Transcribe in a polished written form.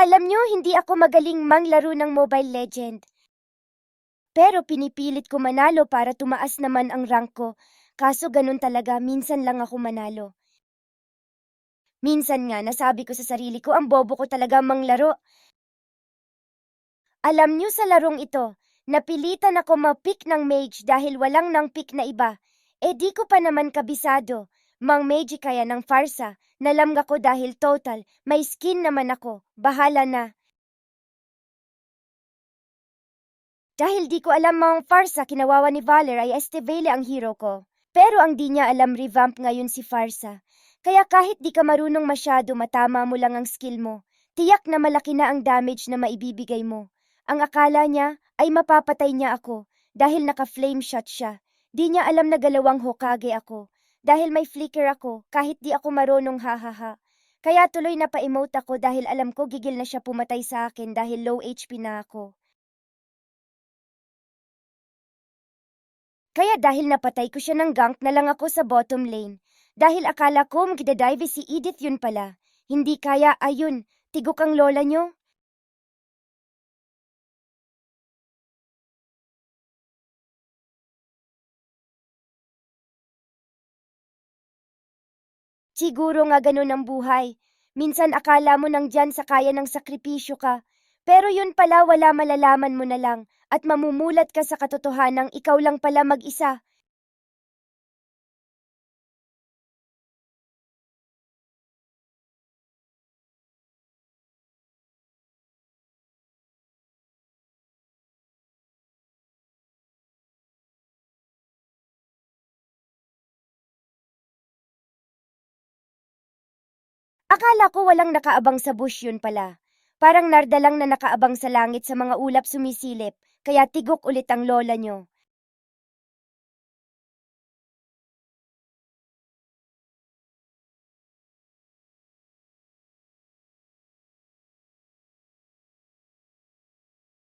Alam nyo, hindi ako magaling manglaro ng Mobile Legend. Pero pinipilit ko manalo para tumaas naman ang rank ko. Kaso ganun talaga, minsan lang ako manalo. Minsan nga, nasabi ko sa sarili ko, ang bobo ko talaga manglaro. Alam nyo sa larong ito, napilitan ako ma-pick ng mage dahil walang nang pick na iba. Di ko pa naman kabisado, mang mage kaya ng farsa, nalamga ko dahil total, may skin naman ako, bahala na. Dahil di ko alam mang farsa kinawawa ni Valer ay Estevele ang hero ko. Pero ang di niya alam revamp ngayon si Farsa. Kaya kahit di ka marunong masyado matama mo lang ang skill mo, tiyak na malaki na ang damage na maibibigay mo. Ang akala niya ay mapapatay niya ako dahil naka-flame shot siya. Di niya alam na galawang Hokage ako. Dahil may flicker ako kahit di ako marunong hahaha. Kaya tuloy na pa-emote ako dahil alam ko gigil na siya pumatay sa akin dahil low HP na ako. Kaya dahil napatay ko siya ng gank na lang ako sa bottom lane. Dahil akala ko magdadive si Edith yun pala. Hindi kaya ayun, tigok ang lola nyo. Siguro nga ganun ang buhay. Minsan akala mo nang dyan sa kaya ng sakripisyo ka. Pero yun pala wala malalaman mo na lang at mamumulat ka sa katotohanang ikaw lang pala mag-isa. Akala ko walang nakaabang sa bush yun pala. Parang narda lang na nakaabang sa langit sa mga ulap sumisilip, kaya tigok ulit ang lola nyo.